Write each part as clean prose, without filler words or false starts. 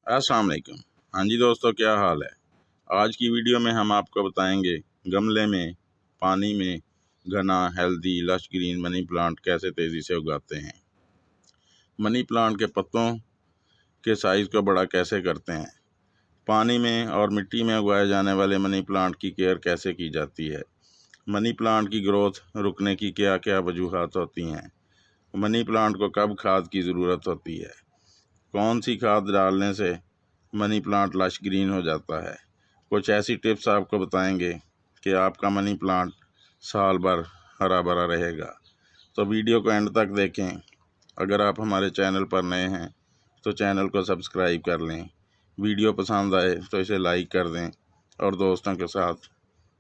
अस्सलाम वालेकुम। हाँ जी दोस्तों, क्या हाल है। आज की वीडियो में हम आपको बताएंगे गमले में पानी में घना healthy lush green money plant कैसे तेज़ी से उगाते हैं। मनी प्लांट के पत्तों के साइज़ को बड़ा कैसे करते हैं। पानी में और मिट्टी में उगाए जाने वाले मनी प्लांट की केयर कैसे की जाती है। मनी प्लांट की ग्रोथ रुकने की क्या क्या वजूहात होती हैं। मनी प्लांट को कब खाद की ज़रूरत होती है। कौन सी खाद डालने से मनी प्लांट लश ग्रीन हो जाता है। कुछ ऐसी टिप्स आपको बताएंगे कि आपका मनी प्लांट साल भर हरा भरा रहेगा। तो वीडियो को एंड तक देखें। अगर आप हमारे चैनल पर नए हैं तो चैनल को सब्सक्राइब कर लें। वीडियो पसंद आए तो इसे लाइक कर दें और दोस्तों के साथ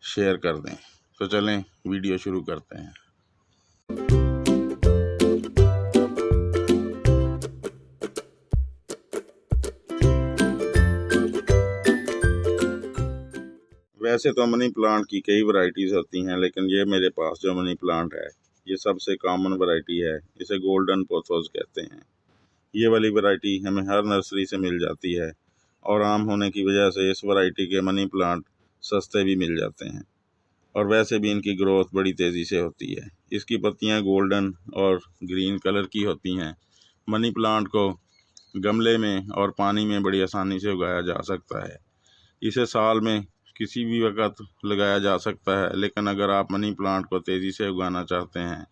शेयर कर दें। तो चलें वीडियो शुरू करते हैं। वैसे तो मनी प्लांट की कई वैरायटीज़ होती हैं, लेकिन ये मेरे पास जो मनी प्लांट है ये सबसे कॉमन वैरायटी है। इसे गोल्डन पोथोस कहते हैं। ये वाली वैरायटी हमें हर नर्सरी से मिल जाती है और आम होने की वजह से इस वैरायटी के मनी प्लांट सस्ते भी मिल जाते हैं और वैसे भी इनकी ग्रोथ बड़ी तेज़ी से होती है। इसकी पत्तियां गोल्डन और ग्रीन कलर की होती हैं। मनी प्लांट को गमले में और पानी में बड़ी आसानी से उगाया जा सकता है। इसे साल में किसी भी वक्त लगाया जा सकता है, लेकिन अगर आप मनी प्लांट को तेज़ी से उगाना चाहते हैं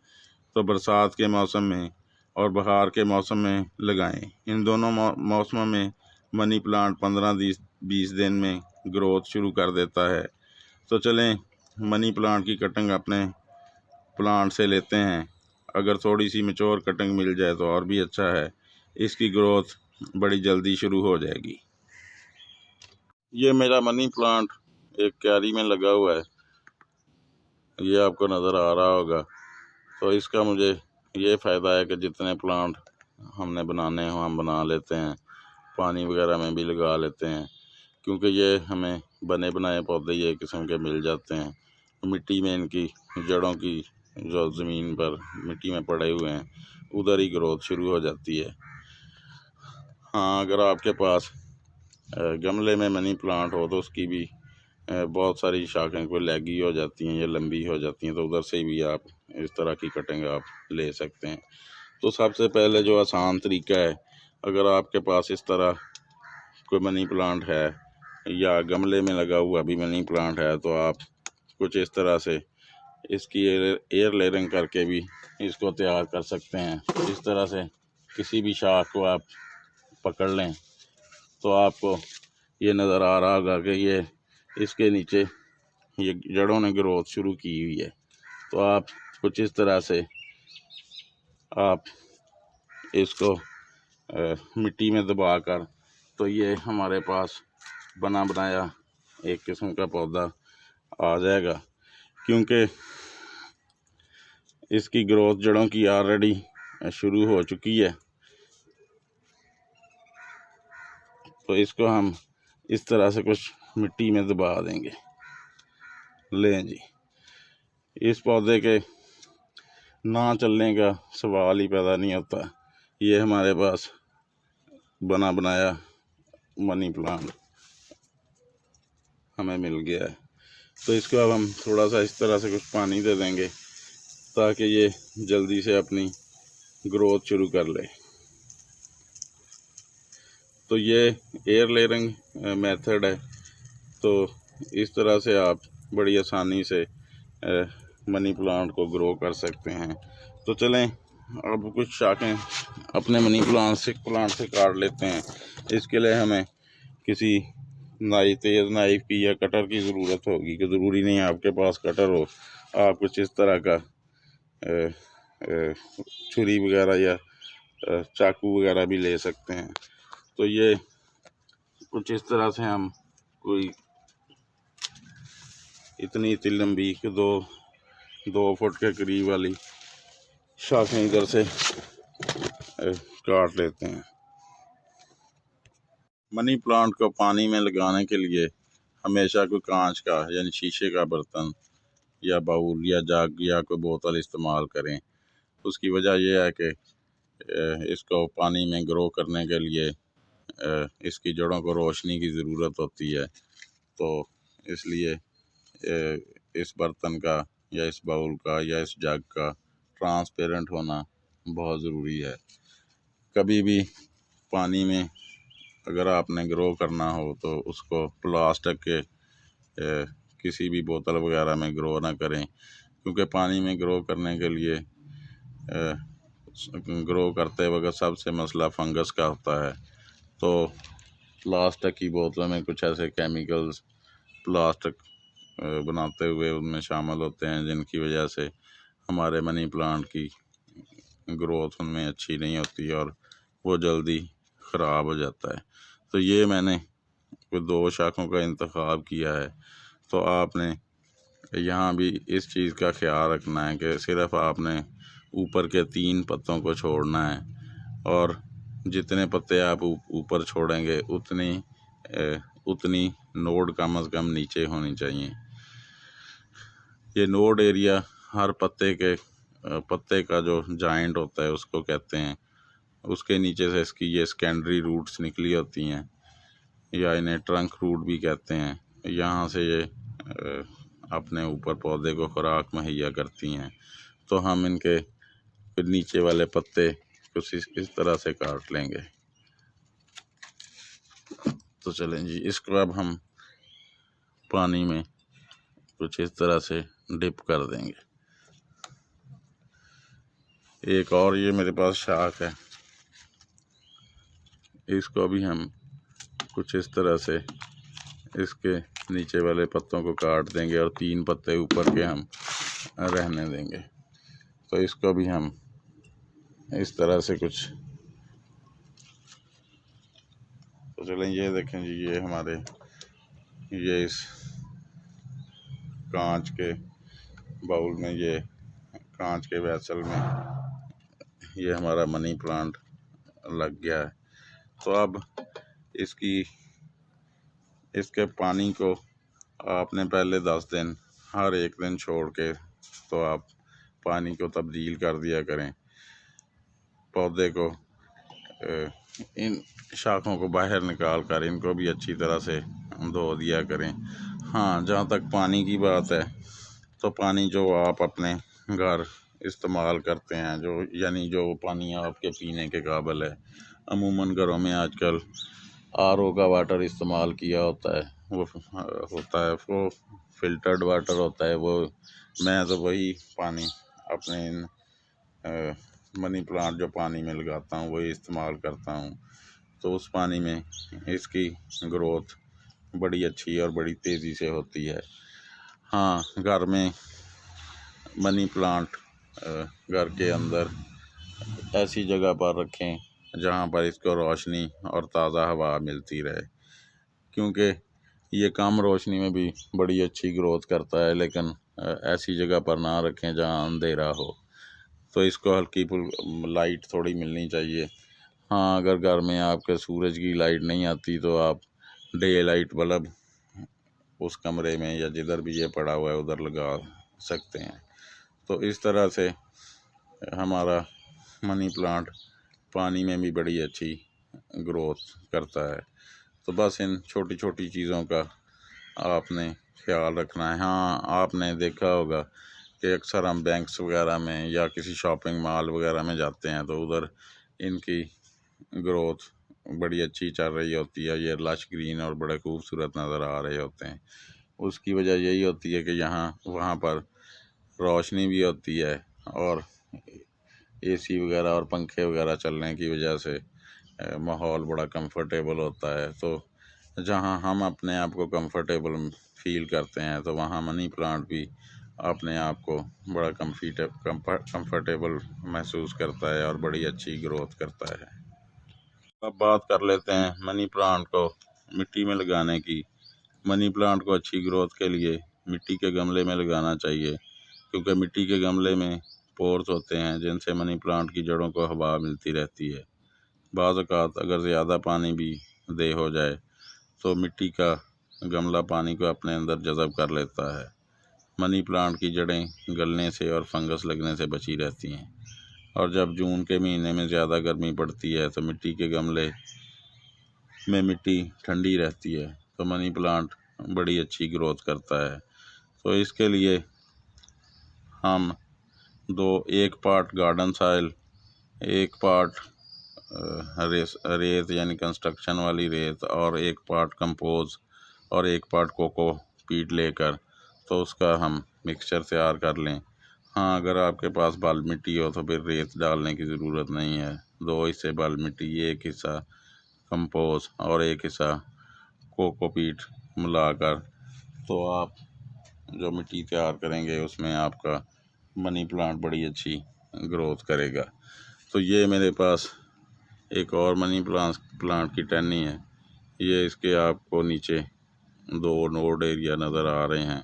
तो बरसात के मौसम में और बहार के मौसम में लगाएं। इन दोनों मौसमों में मनी प्लांट 15-20 दिन में ग्रोथ शुरू कर देता है। तो चलें मनी प्लांट की कटिंग अपने प्लांट से लेते हैं। अगर थोड़ी सी मैच्योर कटिंग मिल जाए तो और भी अच्छा है। इसकी ग्रोथ बड़ी जल्दी शुरू हो जाएगी। ये मेरा मनी प्लांट एक क्यारी में लगा हुआ है, ये आपको नज़र आ रहा होगा। तो इसका मुझे ये फ़ायदा है कि जितने प्लांट हमने बनाने हो हम बना लेते हैं, पानी वगैरह में भी लगा लेते हैं, क्योंकि ये हमें बने बनाए पौधे ये किस्म के मिल जाते हैं। मिट्टी में इनकी जड़ों की जो ज़मीन पर मिट्टी में पड़े हुए हैं उधर ही ग्रोथ शुरू हो जाती है। हाँ, अगर आपके पास गमले में मनी प्लांट हो तो उसकी भी बहुत सारी शाखें कोई लैगी हो जाती हैं या लंबी हो जाती हैं, तो उधर से भी आप इस तरह की कटिंग आप ले सकते हैं। तो सबसे पहले जो आसान तरीका है, अगर आपके पास इस तरह कोई मनी प्लांट है या गमले में लगा हुआ भी मनी प्लांट है, तो आप कुछ इस तरह से इसकी एयर लेयरिंग करके भी इसको तैयार कर सकते हैं। इस तरह से किसी भी शाख को आप पकड़ लें तो आपको ये नज़र आ रहा होगा कि ये इसके नीचे ये जड़ों ने ग्रोथ शुरू की हुई है। तो आप कुछ इस तरह से आप इसको मिट्टी में दबा कर, तो ये हमारे पास बना बनाया एक किस्म का पौधा आ जाएगा, क्योंकि इसकी ग्रोथ जड़ों की ऑलरेडी शुरू हो चुकी है। तो इसको हम इस तरह से कुछ मिट्टी में दबा देंगे। लें जी, इस पौधे के ना चलने का सवाल ही पैदा नहीं होता। ये हमारे पास बना बनाया मनी प्लांट हमें मिल गया है। तो इसको अब हम थोड़ा सा इस तरह से कुछ पानी दे देंगे ताकि ये जल्दी से अपनी ग्रोथ शुरू कर ले। तो ये एयर लेयरिंग मेथड है। तो इस तरह से आप बड़ी आसानी से मनी प्लांट को ग्रो कर सकते हैं। तो चलें अब कुछ शाखें अपने मनी प्लांट से काट लेते हैं। इसके लिए हमें किसी तेज़ नाइफ की या कटर की ज़रूरत होगी, कि ज़रूरी नहीं आपके पास कटर हो। आप कुछ इस तरह का छुरी वगैरह या चाकू वगैरह भी ले सकते हैं। तो ये कुछ इस तरह से हम कोई इतनी लंबी कि 2 फुट के करीब वाली शाखें इधर से काट लेते हैं। मनी प्लांट को पानी में लगाने के लिए हमेशा कोई कांच का यानी शीशे का बर्तन या बाउल या जग या कोई बोतल इस्तेमाल करें। उसकी वजह यह है कि इसको पानी में ग्रो करने के लिए इसकी जड़ों को रोशनी की ज़रूरत होती है, तो इसलिए इस बर्तन का या इस बाउल का या इस जग का ट्रांसपेरेंट होना बहुत ज़रूरी है। कभी भी पानी में अगर आपने ग्रो करना हो तो उसको प्लास्टिक के किसी भी बोतल वगैरह में ग्रो ना करें, क्योंकि पानी में ग्रो करने के लिए ग्रो करते वक्त सबसे मसला फंगस का होता है। तो प्लास्टिक की बोतलों में कुछ ऐसे केमिकल्स प्लास्टिक बनाते हुए उनमें शामिल होते हैं जिनकी वजह से हमारे मनी प्लांट की ग्रोथ उनमें अच्छी नहीं होती और वो जल्दी ख़राब हो जाता है। तो ये मैंने कोई 2 शाखों का इंतखाब किया है। तो आपने यहाँ भी इस चीज़ का ख्याल रखना है कि सिर्फ़ आपने ऊपर के 3 पत्तों को छोड़ना है, और जितने पत्ते आप ऊपर छोड़ेंगे उतनी नोड कम अज़ कम नीचे होनी चाहिए। ये नोड एरिया हर पत्ते का जो जॉइंट होता है उसको कहते हैं। उसके नीचे से इसकी ये सेकेंडरी रूट्स निकली होती हैं, या इन्हें ट्रंक रूट भी कहते हैं। यहाँ से ये अपने ऊपर पौधे को खुराक मुहैया करती हैं। तो हम इनके नीचे वाले पत्ते कुछ इस तरह से काट लेंगे। तो चलें जी, इसको अब हम पानी में कुछ इस तरह से डिप कर देंगे। एक और ये मेरे पास शाख है, इसको भी हम कुछ इस तरह से इसके नीचे वाले पत्तों को काट देंगे और 3 पत्ते ऊपर के हम रहने देंगे। तो इसको भी हम इस तरह से कुछ, तो चलें ये देखें जी, ये हमारे ये इस कांच के बाउल में, ये कांच के वेसल में ये हमारा मनी प्लांट लग गया है। तो अब इसके पानी को आपने पहले 10 दिन हर एक दिन छोड़ के तो आप पानी को तब्दील कर दिया करें। पौधे को इन शाखों को बाहर निकाल कर इनको भी अच्छी तरह से धो दिया करें। हाँ, जहाँ तक पानी की बात है, तो पानी जो आप अपने घर इस्तेमाल करते हैं, जो पानी आपके पीने के काबिल है, अमूमन घरों में आजकल RO का वाटर इस्तेमाल किया होता है, वो फ़िल्टर्ड वाटर होता है। वो मैं तो वही पानी अपने इन मनी प्लांट जो पानी में लगाता हूँ वही इस्तेमाल करता हूँ। तो उस पानी में इसकी ग्रोथ बड़ी अच्छी और बड़ी तेज़ी से होती है। हाँ, घर में मनी प्लांट घर के अंदर ऐसी जगह पर रखें जहाँ पर इसको रोशनी और ताज़ा हवा मिलती रहे, क्योंकि ये कम रोशनी में भी बड़ी अच्छी ग्रोथ करता है। लेकिन ऐसी जगह पर ना रखें जहाँ अंधेरा हो, तो इसको हल्की लाइट थोड़ी मिलनी चाहिए। हाँ, अगर घर में आपके सूरज की लाइट नहीं आती तो आप डे लाइट बल्ब उस कमरे में या जिधर भी ये पड़ा हुआ है उधर लगा सकते हैं। तो इस तरह से हमारा मनी प्लांट पानी में भी बड़ी अच्छी ग्रोथ करता है। तो बस इन छोटी छोटी चीज़ों का आपने ख्याल रखना है। हाँ, आपने देखा होगा कि अक्सर हम बैंक्स वगैरह में या किसी शॉपिंग मॉल वगैरह में जाते हैं तो उधर इनकी ग्रोथ बड़ी अच्छी चल रही होती है। ये लश ग्रीन और बड़े खूबसूरत नज़र आ रहे होते हैं। उसकी वजह यही होती है कि वहाँ पर रोशनी भी होती है और AC वगैरह और पंखे वगैरह चलने की वजह से माहौल बड़ा कंफर्टेबल होता है। तो जहाँ हम अपने आप को कंफर्टेबल फील करते हैं तो वहाँ मनी प्लांट भी अपने आप को बड़ा कंफर्टेबल महसूस करता है और बड़ी अच्छी ग्रोथ करता है। अब बात कर लेते हैं मनी प्लांट को मिट्टी में लगाने की। मनी प्लांट को अच्छी ग्रोथ के लिए मिट्टी के गमले में लगाना चाहिए, क्योंकि मिट्टी के गमले में पोर्स होते हैं जिनसे मनी प्लांट की जड़ों को हवा मिलती रहती है। बाज़ औक़ात अगर ज़्यादा पानी भी दे हो जाए तो मिट्टी का गमला पानी को अपने अंदर जज़ब कर लेता है। मनी प्लांट की जड़ें गलने से और फंगस लगने से बची रहती हैं। और जब जून के महीने में ज़्यादा गर्मी पड़ती है तो मिट्टी के गमले में मिट्टी ठंडी रहती है तो मनी प्लांट बड़ी अच्छी ग्रोथ करता है। तो इसके लिए हम एक पार्ट गार्डन सॉइल, एक पार्ट रेत यानी कंस्ट्रक्शन वाली रेत, और एक पार्ट कंपोज और एक पार्ट कोको पीट लेकर तो उसका हम मिक्सचर तैयार कर लें। हाँ, अगर आपके पास बाल मिट्टी हो तो फिर रेत डालने की ज़रूरत नहीं है। 2 हिस्से बाल मिट्टी, एक हिस्सा कंपोज और एक हिस्सा कोकोपीट मिलाकर तो आप जो मिट्टी तैयार करेंगे उसमें आपका मनी प्लांट बड़ी अच्छी ग्रोथ करेगा। तो ये मेरे पास एक और मनी प्लांट की टहनी है। ये इसके आपको नीचे 2 नोड एरिया नज़र आ रहे हैं,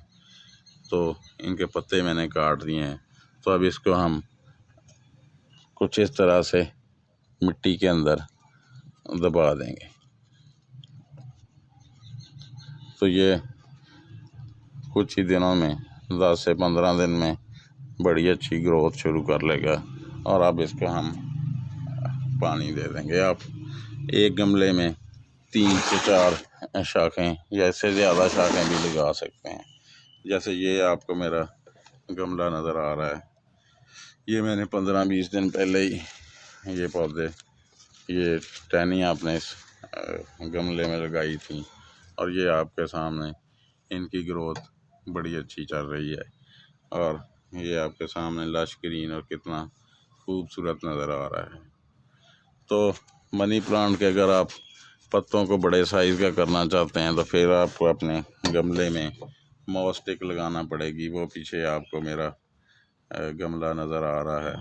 तो इनके पत्ते मैंने काट दिए हैं। तो अब इसको हम कुछ इस तरह से मिट्टी के अंदर दबा देंगे। तो ये कुछ ही दिनों में 10 से 15 दिन में बड़ी अच्छी ग्रोथ शुरू कर लेगा। और अब इसको हम पानी दे देंगे। आप एक गमले में 3 से 4 शाखें या इससे ज़्यादा शाखें भी लगा सकते हैं। जैसे ये आपको मेरा गमला नज़र आ रहा है, ये मैंने 15-20 दिन पहले ही ये पौधे, ये टहनियाँ अपने इस गमले में लगाई थी और ये आपके सामने इनकी ग्रोथ बड़ी अच्छी चल रही है। और ये आपके सामने लश ग्रीन और कितना खूबसूरत नज़र आ रहा है। तो मनी प्लांट के अगर आप पत्तों को बड़े साइज़ का करना चाहते हैं तो फिर आपको अपने गमले में मॉस्टिक लगाना पड़ेगी। वो पीछे आपको मेरा गमला नज़र आ रहा है,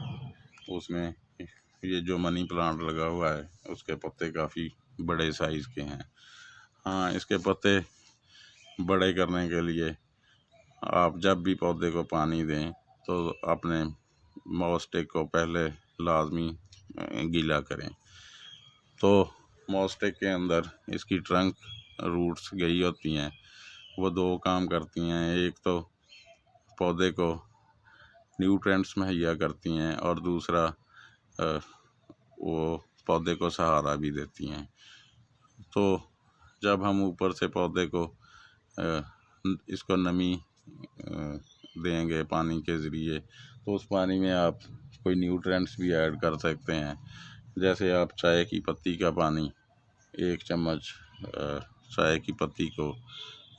उसमें ये जो मनी प्लांट लगा हुआ है उसके पत्ते काफ़ी बड़े साइज़ के हैं। हाँ, इसके पत्ते बड़े करने के लिए आप जब भी पौधे को पानी दें तो अपने मॉस्टिक को पहले लाजमी गीला करें। तो मॉस्टिक के अंदर इसकी ट्रंक रूट्स गई होती हैं, वो 2 काम करती हैं। एक तो पौधे को न्यूट्रेंट्स मुहैया करती हैं और दूसरा वो पौधे को सहारा भी देती हैं। तो जब हम ऊपर से पौधे को इसको नमी देंगे पानी के ज़रिए, तो उस पानी में आप कोई न्यूट्रेंट्स भी ऐड कर सकते हैं। जैसे आप चाय की पत्ती का पानी, 1 चम्मच चाय की पत्ती को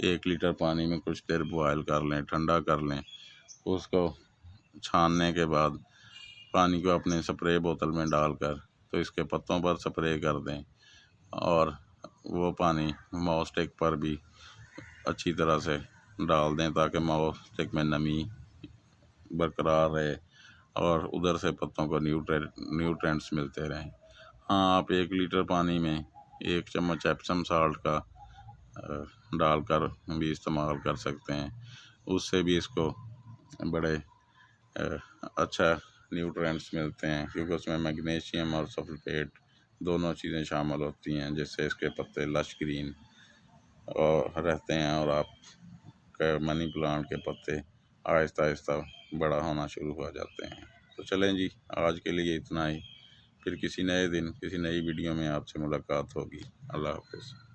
1 लीटर पानी में कुछ देर बॉयल कर लें, ठंडा कर लें। उसको छानने के बाद पानी को अपने स्प्रे बोतल में डालकर तो इसके पत्तों पर स्प्रे कर दें और वो पानी मॉस्टिक पर भी अच्छी तरह से डाल दें ताकि मॉस्टिक में नमी बरकरार रहे और उधर से पत्तों को न्यूट्रेंट्स मिलते रहें। हाँ, आप 1 लीटर पानी में 1 चम्मच एप्सम साल्ट का डालकर भी इस्तेमाल कर सकते हैं। उससे भी इसको बड़े अच्छा न्यूट्रेंट्स मिलते हैं, क्योंकि उसमें मैग्नीशियम और सल्फेट दोनों चीज़ें शामिल होती हैं, जिससे इसके पत्ते लश ग्रीन और रहते हैं और आपके मनी प्लांट के पत्ते आहिस्ता आहिस्ता बड़ा होना शुरू हो जाते हैं। तो चलें जी, आज के लिए इतना ही। फिर किसी नए दिन किसी नई वीडियो में आपसे मुलाकात होगी। अल्लाह हाफ़िज़।